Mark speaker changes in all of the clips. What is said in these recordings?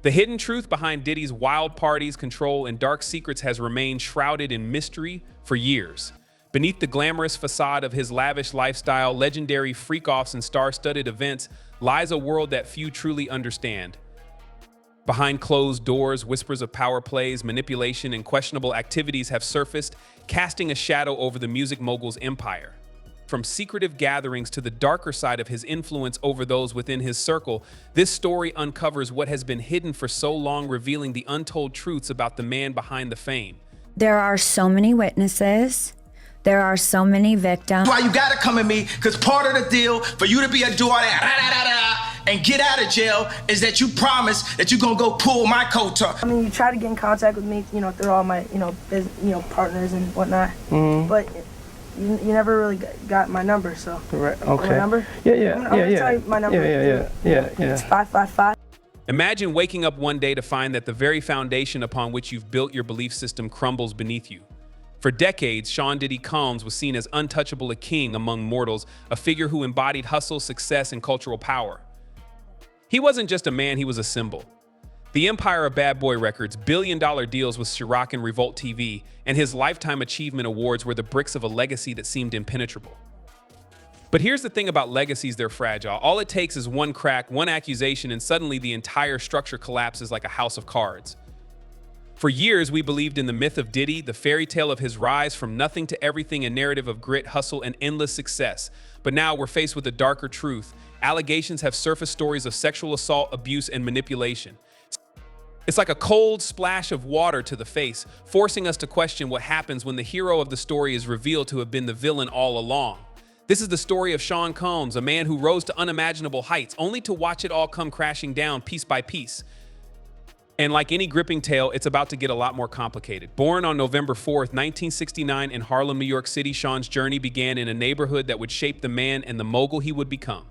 Speaker 1: The hidden truth behind Diddy's wild parties, control, and dark secrets has remained shrouded in mystery for years. Beneath the glamorous facade of his lavish lifestyle, legendary freak-offs, and star-studded events lies a world that few truly understand. Behind closed doors, whispers of power plays, manipulation, and questionable activities have surfaced, casting a shadow over the music mogul's empire. From secretive gatherings to the darker side of his influence over those within his circle, this story uncovers what has been hidden for so long, revealing the untold truths about the man behind the fame.
Speaker 2: There are so many witnesses. There are so many victims.
Speaker 3: Why you gotta come at me, because part of the deal for you to be a do all that and get out of jail is that you promise that you're gonna go pull my coat up.
Speaker 4: I mean, you try to get in contact with me, through all my, partners and whatnot, but you never really got my number, so.
Speaker 5: Right, okay.
Speaker 4: My number?
Speaker 5: Yeah.
Speaker 4: I'm gonna tell you my number.
Speaker 5: Yeah.
Speaker 4: It's 555.
Speaker 1: Imagine waking up one day to find that the very foundation upon which you've built your belief system crumbles beneath you. For decades, Sean Diddy Combs was seen as untouchable, a king among mortals, a figure who embodied hustle, success, and cultural power. He wasn't just a man, he was a symbol. The empire of Bad Boy Records, billion-dollar deals with Ciroc and Revolt TV, and his Lifetime Achievement Awards were the bricks of a legacy that seemed impenetrable. But here's the thing about legacies, they're fragile. All it takes is one crack, one accusation, and suddenly the entire structure collapses like a house of cards. For years, we believed in the myth of Diddy, the fairy tale of his rise from nothing to everything, a narrative of grit, hustle, and endless success. But now we're faced with a darker truth. Allegations have surfaced, stories of sexual assault, abuse, and manipulation. It's like a cold splash of water to the face, forcing us to question what happens when the hero of the story is revealed to have been the villain all along. This is the story of Sean Combs, a man who rose to unimaginable heights, only to watch it all come crashing down piece by piece. And like any gripping tale, it's about to get a lot more complicated. Born on November 4th, 1969 in Harlem, New York City, Sean's journey began in a neighborhood that would shape the man and the mogul he would become.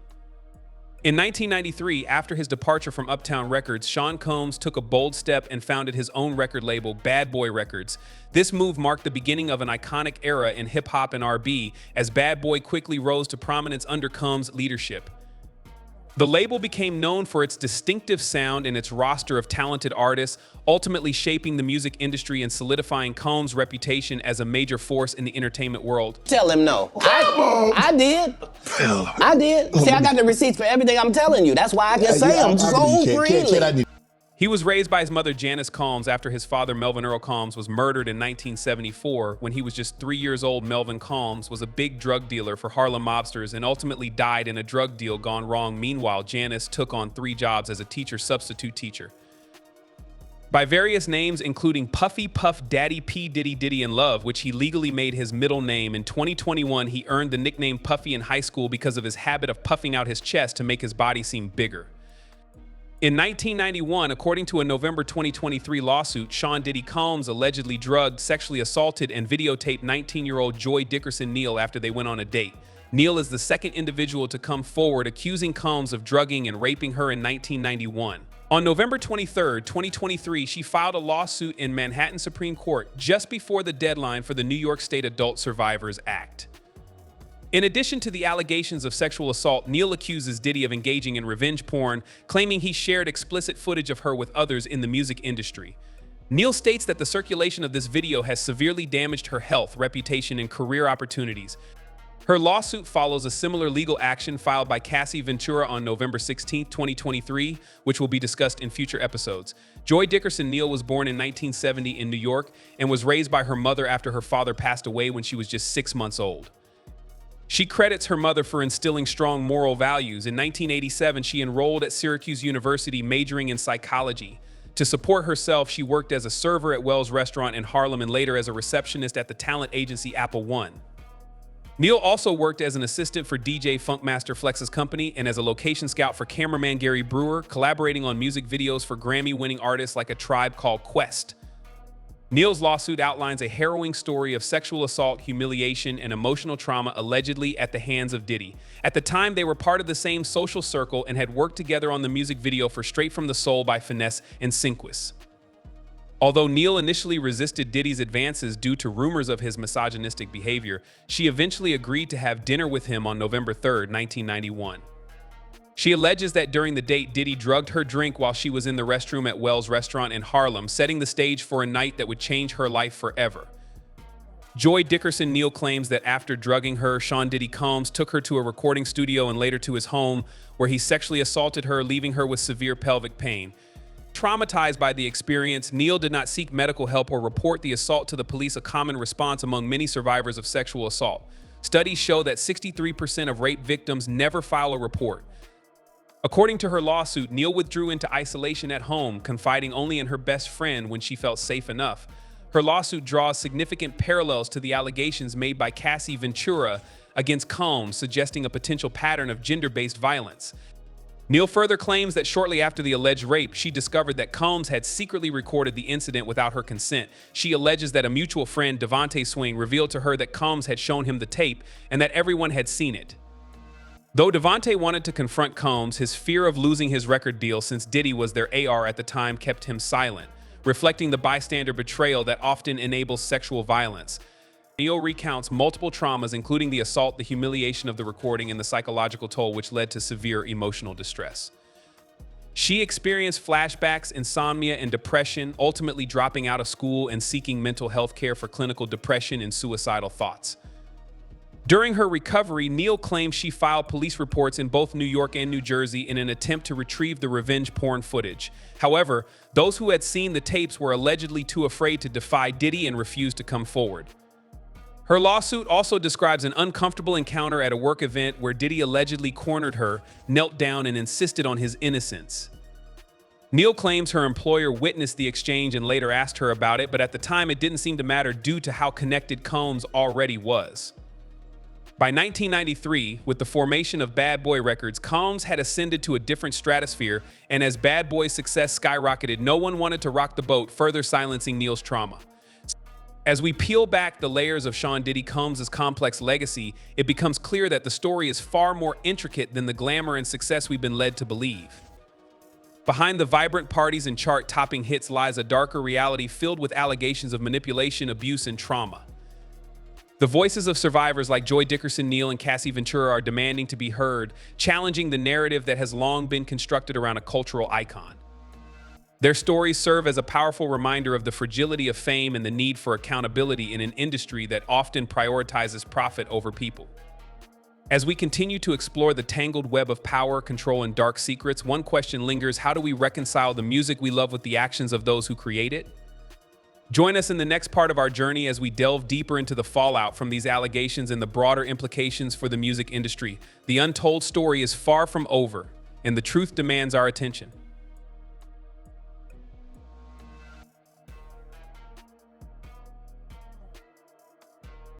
Speaker 1: In 1993, after his departure from Uptown Records, Sean Combs took a bold step and founded his own record label, Bad Boy Records. This move marked the beginning of an iconic era in hip-hop and R&B, as Bad Boy quickly rose to prominence under Combs' leadership. The label became known for its distinctive sound and its roster of talented artists, ultimately shaping the music industry and solidifying Combs' reputation as a major force in the entertainment world.
Speaker 6: Tell him no. I did. I did. See, I got the receipts for everything I'm telling you. That's why I can say them so freely.
Speaker 1: He was raised by his mother, Janice Combs, after his father, Melvin Earl Combs, was murdered in 1974. When he was just 3 years old, Melvin Combs was a big drug dealer for Harlem mobsters and ultimately died in a drug deal gone wrong. Meanwhile, Janice took on 3 jobs as a substitute teacher. By various names, including Puffy, Puff, Daddy, P, Diddy, Diddy, and Love, which he legally made his middle name. In 2021, he earned the nickname Puffy in high school because of his habit of puffing out his chest to make his body seem bigger. In 1991, according to a November 2023 lawsuit, Sean Diddy Combs allegedly drugged, sexually assaulted, and videotaped 19-year-old Joy Dickerson Neal after they went on a date. Neal is the second individual to come forward accusing Combs of drugging and raping her in 1991. On November 23, 2023, she filed a lawsuit in Manhattan Supreme Court just before the deadline for the New York State Adult Survivors Act. In addition to the allegations of sexual assault, Neal accuses Diddy of engaging in revenge porn, claiming he shared explicit footage of her with others in the music industry. Neal states that the circulation of this video has severely damaged her health, reputation, and career opportunities. Her lawsuit follows a similar legal action filed by Cassie Ventura on November 16, 2023, which will be discussed in future episodes. Joy Dickerson Neal was born in 1970 in New York and was raised by her mother after her father passed away when she was just 6 months old. She credits her mother for instilling strong moral values. In 1987, she enrolled at Syracuse University, majoring in psychology. To support herself, she worked as a server at Wells Restaurant in Harlem and later as a receptionist at the talent agency Apple One. Neal also worked as an assistant for DJ Funkmaster Flex's company and as a location scout for cameraman Gary Brewer, collaborating on music videos for Grammy-winning artists like A Tribe Called Quest. Neal's lawsuit outlines a harrowing story of sexual assault, humiliation, and emotional trauma allegedly at the hands of Diddy. At the time, they were part of the same social circle and had worked together on the music video for Straight From the Soul by Finesse and Sinquis. Although Neal initially resisted Diddy's advances due to rumors of his misogynistic behavior, she eventually agreed to have dinner with him on November 3, 1991. She alleges that during the date, Diddy drugged her drink while she was in the restroom at Wells Restaurant in Harlem, setting the stage for a night that would change her life forever. Joy Dickerson Neal claims that after drugging her, Sean Diddy Combs took her to a recording studio and later to his home, where he sexually assaulted her, leaving her with severe pelvic pain. Traumatized by the experience, Neal did not seek medical help or report the assault to the police, a common response among many survivors of sexual assault. Studies show that 63% of rape victims never file a report. According to her lawsuit, Neal withdrew into isolation at home, confiding only in her best friend when she felt safe enough. Her lawsuit draws significant parallels to the allegations made by Cassie Ventura against Combs, suggesting a potential pattern of gender-based violence. Neal further claims that shortly after the alleged rape, she discovered that Combs had secretly recorded the incident without her consent. She alleges that a mutual friend, Devontae Swing, revealed to her that Combs had shown him the tape and that everyone had seen it. Though Devontae wanted to confront Combs, his fear of losing his record deal, since Diddy was their AR at the time, kept him silent, reflecting the bystander betrayal that often enables sexual violence. Neal recounts multiple traumas, including the assault, the humiliation of the recording, and the psychological toll which led to severe emotional distress. She experienced flashbacks, insomnia, and depression, ultimately dropping out of school and seeking mental health care for clinical depression and suicidal thoughts. During her recovery, Neal claimed she filed police reports in both New York and New Jersey in an attempt to retrieve the revenge porn footage. However, those who had seen the tapes were allegedly too afraid to defy Diddy and refused to come forward. Her lawsuit also describes an uncomfortable encounter at a work event where Diddy allegedly cornered her, knelt down, and insisted on his innocence. Neal claims her employer witnessed the exchange and later asked her about it, but at the time it didn't seem to matter due to how connected Combs already was. By 1993, with the formation of Bad Boy Records, Combs had ascended to a different stratosphere, and as Bad Boy's success skyrocketed, no one wanted to rock the boat, further silencing Neal's trauma. As we peel back the layers of Sean Diddy Combs' complex legacy, it becomes clear that the story is far more intricate than the glamour and success we've been led to believe. Behind the vibrant parties and chart-topping hits lies a darker reality filled with allegations of manipulation, abuse, and trauma. The voices of survivors like Joy Dickerson Neal and Cassie Ventura are demanding to be heard, challenging the narrative that has long been constructed around a cultural icon. Their stories serve as a powerful reminder of the fragility of fame and the need for accountability in an industry that often prioritizes profit over people. As we continue to explore the tangled web of power, control, and dark secrets, one question lingers: how do we reconcile the music we love with the actions of those who create it? Join us in the next part of our journey as we delve deeper into the fallout from these allegations and the broader implications for the music industry. The untold story is far from over, and the truth demands our attention.